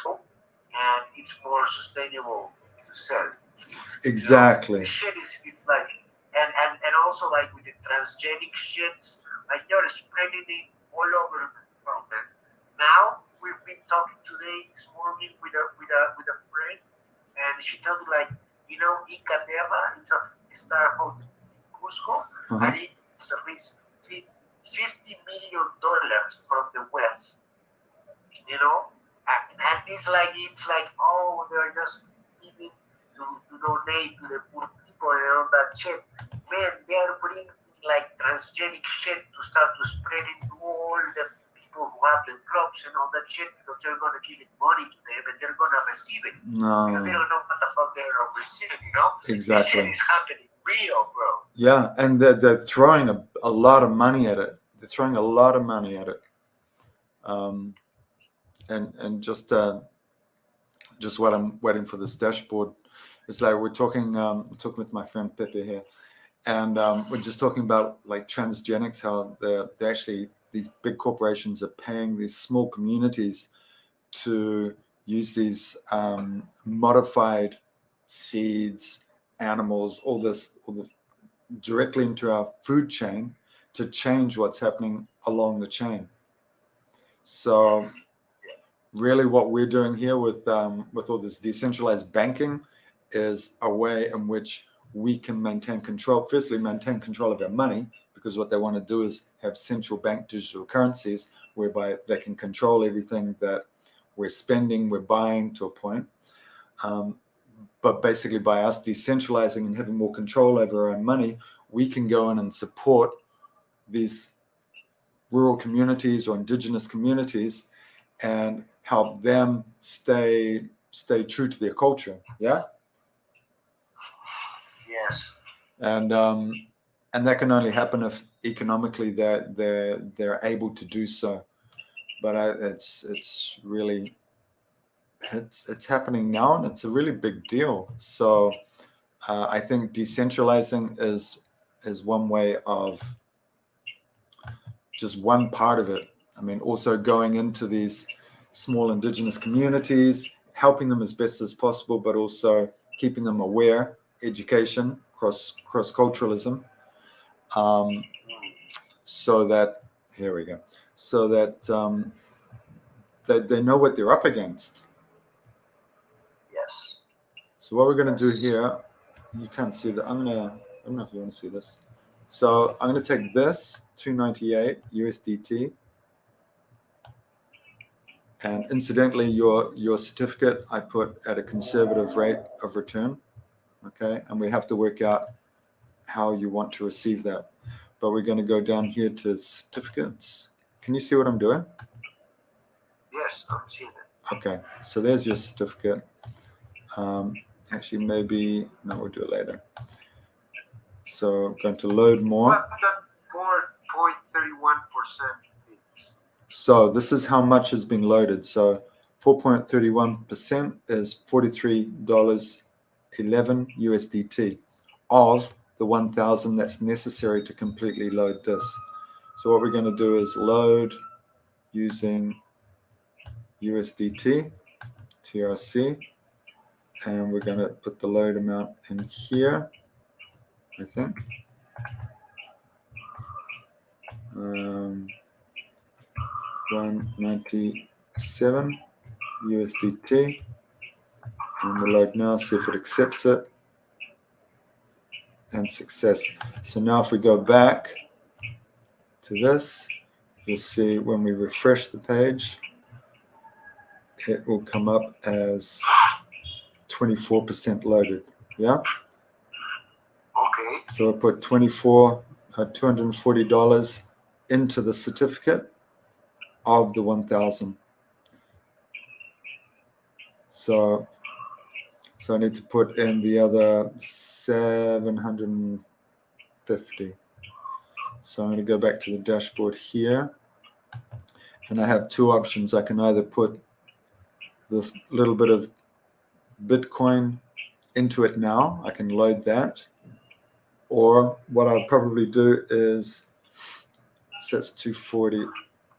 and it's more sustainable to sell. Exactly. The shit is it's like and also like with the transgenic shits, like they're spreading it all over the world. Man. Now we've been talking today this morning with a friend, and she told me like Ica Neva, it's a star hotel in Cusco, Uh-huh. and it's received $50 million from the West, you know, and it's like they're just giving to donate to the poor people and all that shit. Man, they're bringing like transgenic shit to start to spread it to all the people who have the crops and all that shit because they're gonna give it money to them and they're gonna receive it because they No. don't know what the fuck they're receiving. This shit Exactly. is happening real, bro. Yeah, and they're throwing a lot of money at it. They're throwing a lot of money at it. And just what I'm waiting for this dashboard. It's like we're talking with my friend Pepe here, and we're just talking about like transgenics, how they're actually, these big corporations are paying these small communities to use these modified seeds, animals, all the directly into our food chain to change what's happening along the chain. So really what we're doing here with all this decentralized banking is a way in which we can maintain control, firstly maintain control of our money, because what they want to do is have central bank digital currencies whereby they can control everything that we're spending, we're buying to a point. But basically by us decentralizing and having more control over our own money, we can go in and support these rural communities or indigenous communities and help them stay true to their culture. Yeah. Yes. And that can only happen if economically they're able to do so. But it's really it's happening now, and it's a really big deal. So I think decentralizing is one way of, just one part of it. I mean, also going into these small indigenous communities, helping them as best as possible, but also keeping them aware, education, cross-culturalism, so that, here we go, so that they know what they're up against. Yes. So what we're going to do here, you can't see that. I don't know if you want to see this. So I'm going to take this 298 USDT. And incidentally, your certificate I put at a conservative rate of return, okay? And we have to work out how you want to receive that. But we're going to go down here to certificates. Can you see what I'm doing? Yes, I'm seeing it. Okay, so there's your certificate. Actually, maybe, no, we'll do it later. So I'm going to load more. What that 4.31% is? So this is how much has been loaded. So 4.31% is $43.11 USDT of the 1,000 that's necessary to completely load this. So what we're going to do is load using USDT, TRC, and we're going to put the load amount in here, I think. 197 USDT, and we'll load now, see if it accepts it, and success. So now if we go back to this, you'll see when we refresh the page, it will come up as 24% loaded. Yeah. Okay. So I put $240 into the certificate of the 1,000. So I need to put in the other 750. So I'm going to go back to the dashboard here, and I have two options. I can either put this little bit of Bitcoin into it now, I can load that, or what I'll probably do is, so that's 240,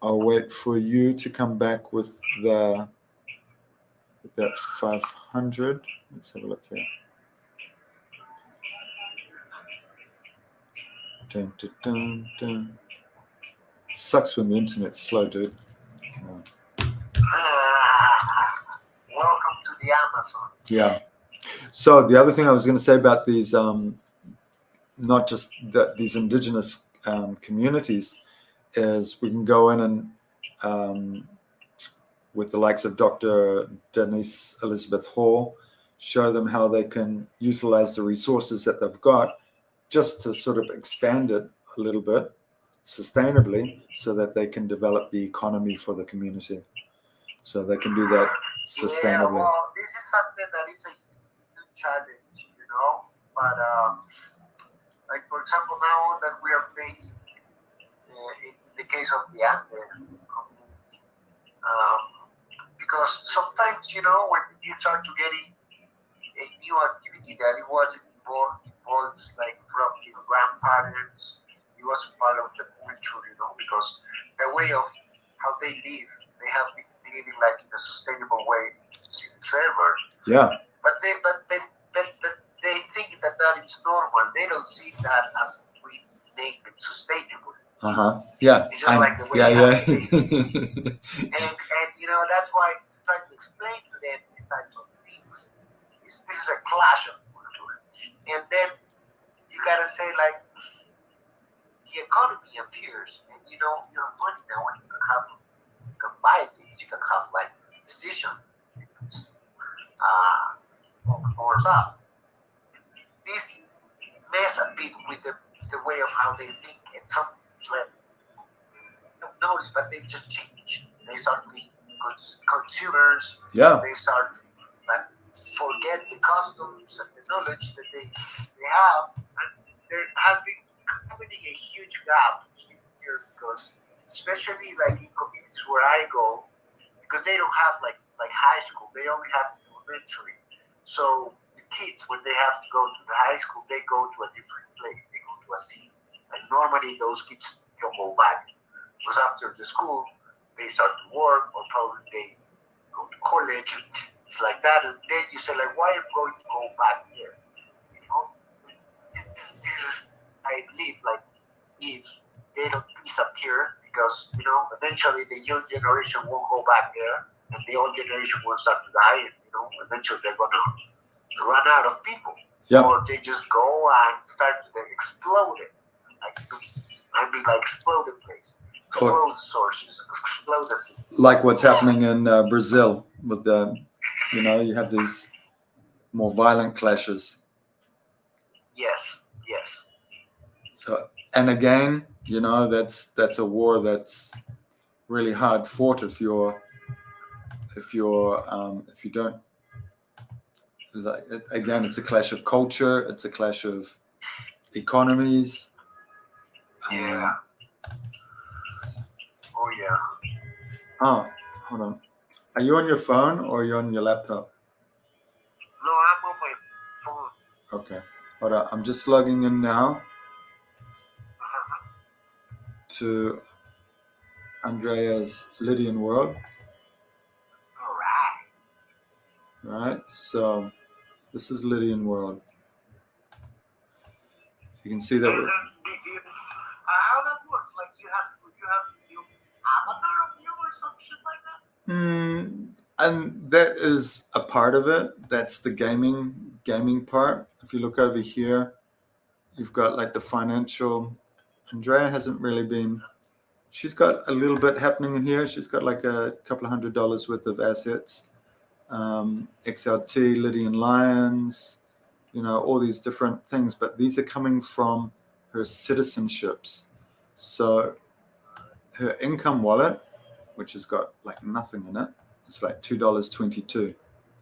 I'll wait for you to come back with the that 500. Let's have a look here. Dun, dun, dun, dun. Sucks when the internet's slow, dude. Welcome to the Amazon. Yeah. So the other thing I was going to say about these, not just these indigenous communities, is we can go in and with the likes of Dr. Denise Elizabeth Hall, show them how they can utilize the resources that they've got just to sort of expand it a little bit sustainably so that they can develop the economy for the community. So they can do that sustainably. Yeah, well, this is something that is a huge challenge, but like for example, now that we are facing in the case of the Andes community, because sometimes when you start to getting a new activity that it wasn't involved like from grandparents, it wasn't part of the culture, because the way of how they live, they have been living like in a sustainable way since ever. Yeah. But they think that is normal. They don't see that as we make it sustainable. Yeah. It's just like the way and that's why trying to explain to them these types of things. This is a clash of culture. And then you gotta say like the economy appears and you have money now and you can buy things, you can have like decision or stuff. This mess a bit with the way of how they think and some like don't notice but they just change. They start being consumers. Yeah. They start like forget the customs and the knowledge that they have, and there has been happening a huge gap here because especially like in communities where I go, because they don't have like high school, they only have elementary. So the kids when they have to go to the high school, they go to a different place. They go to a city, and normally those kids don't go back because after the school they start to work or probably they go to college. It's like that, and then you say like, why am I going to go back there? This is, I believe, like if they don't disappear, because eventually the young generation won't go back there, and the old generation will start to die. And, eventually they're gonna run out of people, or they just go and start to explode it. Like explode the place. Explode the sources, explode the city. Like what's happening in Brazil with the, you have these more violent clashes. Yes. So, and again, that's a war that's really hard fought if you don't. Again, it's a clash of culture. It's a clash of economies. Yeah. Oh yeah. Oh, hold on. Are you on your phone or are you on your laptop? No, I'm on my phone. Okay. Hold on. I'm just logging in now to Andrea's Lydian World. All right. So this is Lydian World. So you can see that we're. How that works? Like you have your avatar of you or some shit like that? And that is a part of it. That's the gaming part. If you look over here, you've got like the financial. Andrea hasn't really been. She's got a little bit happening in here. She's got like a couple of $100 worth of assets. XLT, Lydian Lions, all these different things. But these are coming from her citizenships. So her income wallet, which has got like nothing in it, it's like $2.22.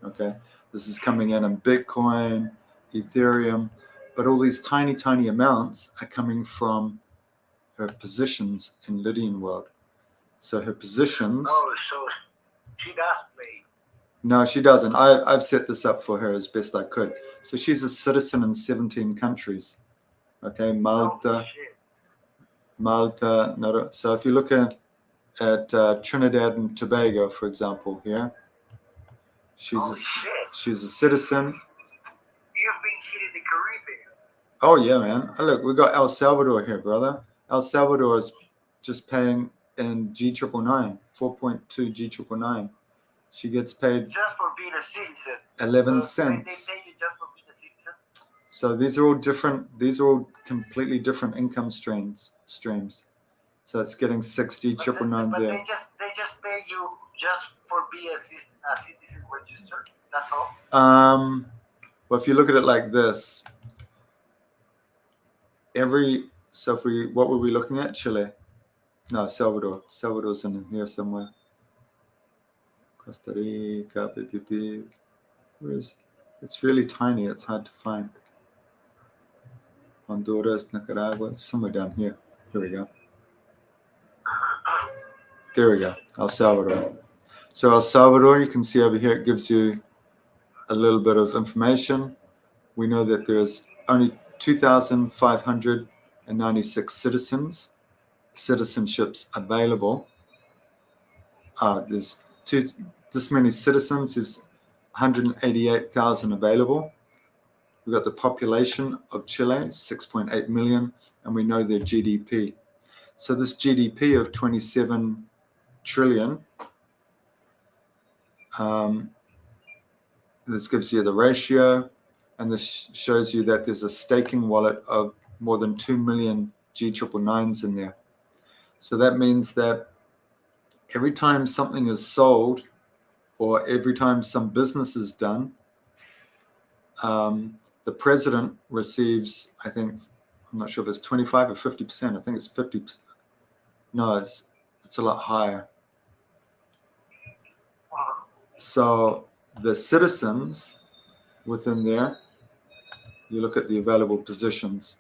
Okay. This is coming in Bitcoin, Ethereum, but all these tiny amounts are coming from her positions in Lydian World. So her positions. Oh, so she does play. No, she doesn't. I've set this up for her as best I could. So she's a citizen in 17 countries. Okay, Malta. No, so if you look at Trinidad and Tobago, for example, here, She's Oh shit! she's a citizen. You've been here in the Caribbean. Oh yeah, man. Look, we got El Salvador here, brother. El Salvador is just paying in G999, 4.2 G999. She gets paid Just for being a citizen. 11 So cents. they pay you just for being a citizen. So these are all different. These are all completely different income streams. So it's getting 60 G999 But there. they just pay you just for being a citizen registered. That's all. Well, if you look at it like this, what were we looking at? Chile. No, Salvador. Salvador's in here somewhere. Costa Rica, PPP. Where is? It's really tiny. It's hard to find. Honduras, Nicaragua. It's somewhere down here. Here we go. There we go. El Salvador. So El Salvador, you can see over here, it gives you a little bit of information. We know that there's only 2,596 citizenships available. There's this many citizens is 188,000 available. We've got the population of Chile, 6.8 million, and we know their GDP. So this GDP of 27 trillion, this gives you the ratio, and this shows you that there's a staking wallet of more than 2 million G999s in there. So that means that every time something is sold or every time some business is done, the president receives, I think, I'm not sure if it's 25 or 50%. I think it's 50%. No, it's a lot higher. So the citizens within there, you look at the available positions.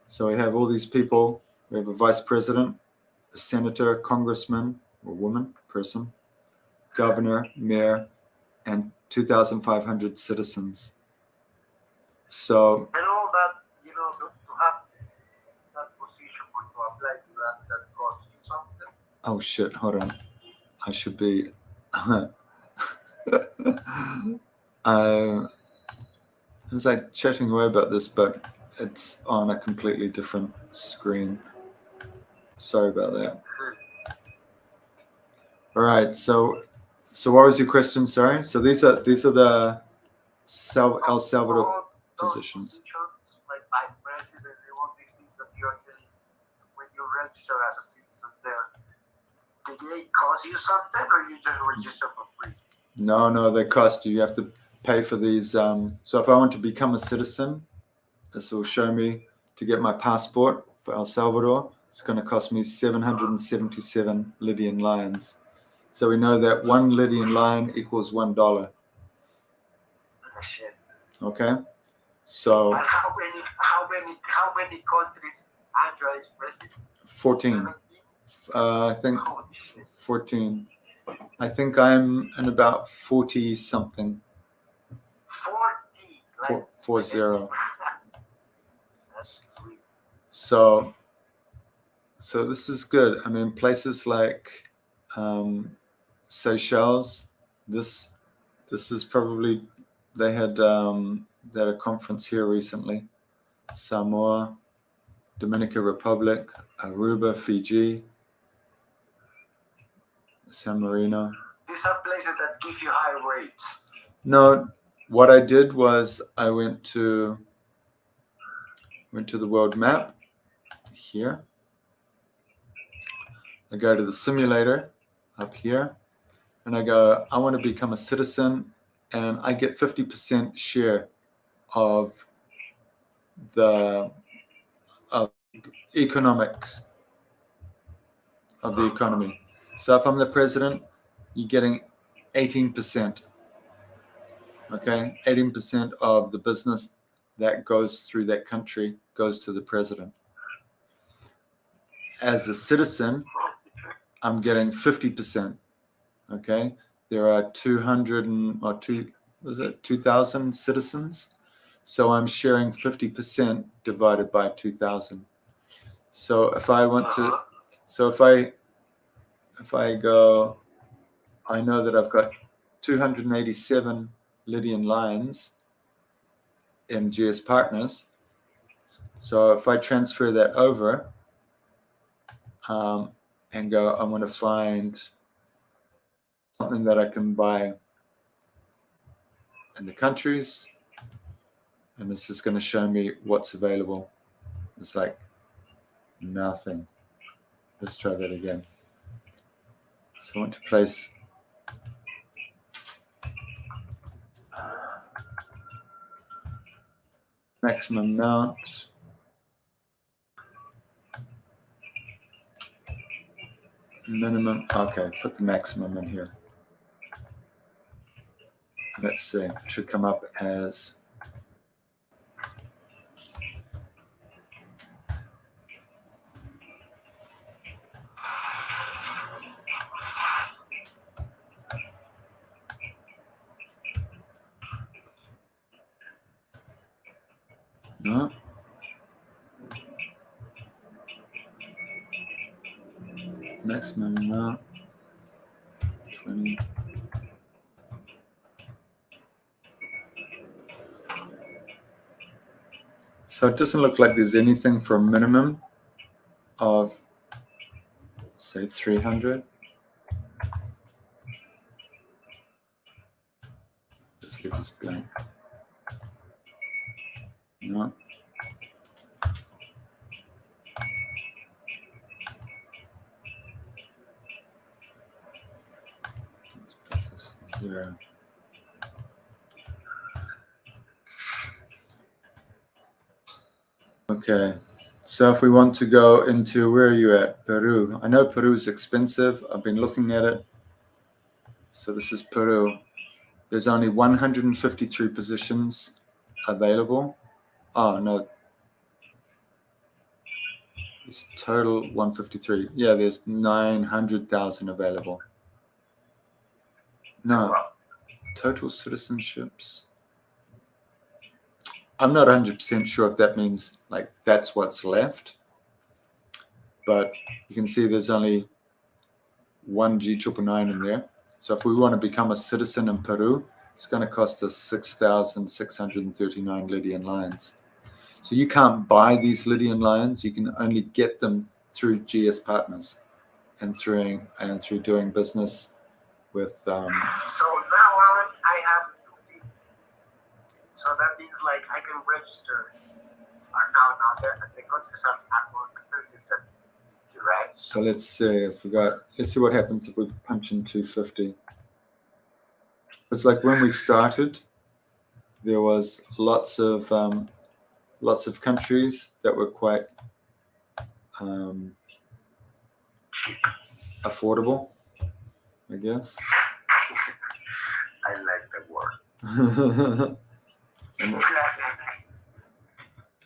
So we have all these people. We have a vice president, a senator, congressman, or woman, person, governor, mayor, and 2,500 citizens. So, And all that, to have that position or to apply to that costs you something. oh shit, hold on. I should be. I was like chatting away about this, but it's on a completely different screen. Sorry about that. All right, so what was your question? Sorry. So these are the El Salvador All those positions. like vice president and all these things that you're getting when you register as a citizen there. Did they cost you something or you just register for free? No, they cost you. You have to pay for these. So if I want to become a citizen, this will show me to get my passport for El Salvador. It's going to cost me 777 Lydian lions. So we know that 1 Lydian lion equals $1. Oh, shit. Okay. So. And how many countries Andrea is president? 14. I think 14. I think I'm in about 40 something. 40. Like, 40. That's sweet. So this is good. I mean, places like Seychelles. This is probably they had a conference here recently. Samoa, Dominican Republic, Aruba, Fiji, San Marino. These are places that give you high rates. No, what I did was I went to the world map here. I go to the simulator up here, and I go, I want to become a citizen, and I get 50% share of the economics of the economy. So if I'm the president, you're getting 18%. Okay, 18% of the business that goes through that country goes to the president. As a citizen, I'm getting 50%. Okay, there are 2,000 citizens, so I'm sharing 50% divided by 2,000. So if I want to, if I go, I know that I've got 287 Lydian lions in GS Partners. So if I transfer that over and go, I want to find something that I can buy in the countries, and this is going to show me what's available. It's like nothing. Let's try that again. So I want to place maximum amount. Minimum. Okay, put the maximum in here. Let's see. It should come up as no. Maximum amount 20. So it doesn't look like there's anything for a minimum of, say, 300. Let's leave this blank. No. Let's put this 0. Okay, so if we want to go into, where are you at? Peru. I know Peru is expensive. I've been looking at it. So this is Peru. There's only 153 positions available. Oh, no. It's total 153. Yeah, there's 900,000 available. No, total citizenships. I'm not 100% sure if that means like that's what's left, but you can see there's only one G999 in there. So if we want to become a citizen in Peru, it's going to cost us 6,639 Lydian lions. So you can't buy these Lydian lions. You can only get them through GS Partners and through doing business with. So now on, I have 250. So that means like I can register. Now the countries are more expensive than you, right? So let's see if we got. Let's see what happens if we punch in 250. It's like when we started, there was lots of countries that were quite affordable, I guess. I like the word.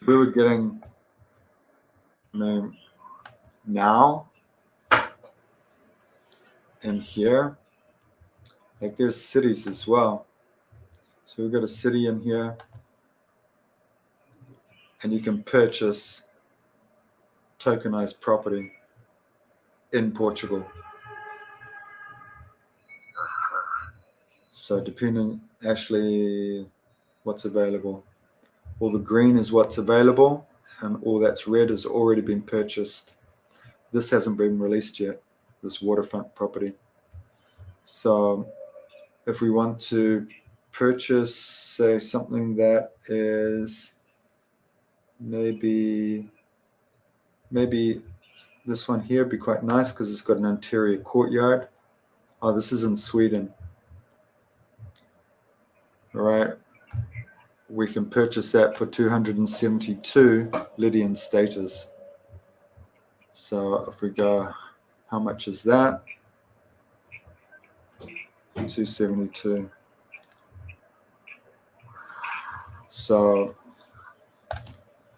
We were getting, I mean, now in here, like there's cities as well. So we've got a city in here, and you can purchase tokenized property in Portugal. So depending, actually, what's available. All the green is what's available, and all that's red has already been purchased. This hasn't been released yet, this waterfront property. So if we want to purchase, say, something that is maybe this one here would be quite nice because it's got an interior courtyard. Oh, this is in Sweden. All right. We can purchase that for 272 Lydian status. So if we go, how much is that? 272. So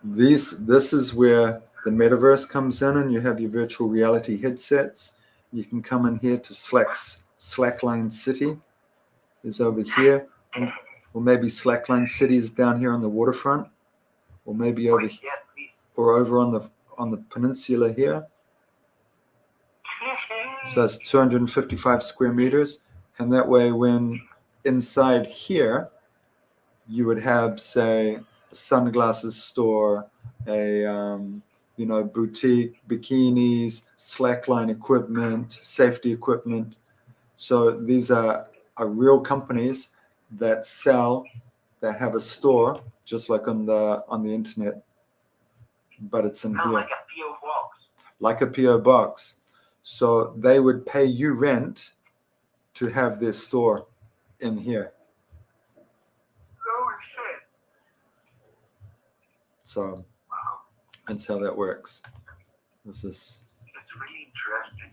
this is where the metaverse comes in, and you have your virtual reality headsets. You can come in here to Slackline City is over here, or maybe Slackline City is down here on the waterfront, or maybe over here, or over on the peninsula here. So it's 255 square meters, And that way, when inside here, you would have, say, a sunglasses store, a boutique, bikinis, slackline equipment, safety equipment. So these are real companies that sell, that have a store, just like on the internet, but it's in Kind of here, like a PO box. like a PO box. So they would pay you rent to have their store in here. Oh shit! So Wow, that's how that works. This is that's really interesting.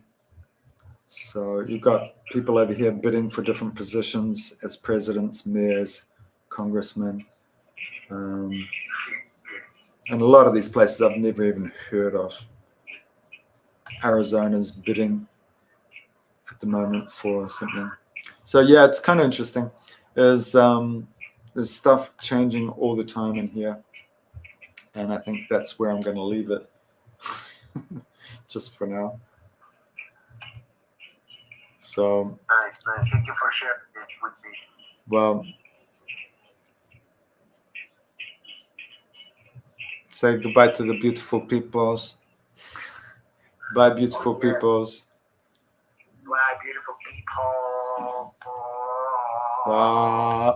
so you've got people over here bidding for different positions as presidents, mayors, congressmen, and a lot of these places I've never even heard of. Arizona's bidding at the moment for something. So yeah, it's kind of interesting. There's stuff changing all the time in here, and I think that's where I'm going to leave it, just for now. So Nice, nice. Thank you for sharing it with me. well, say goodbye to the beautiful peoples. Bye, beautiful Oh, yes. peoples. Wow, beautiful people. Bye.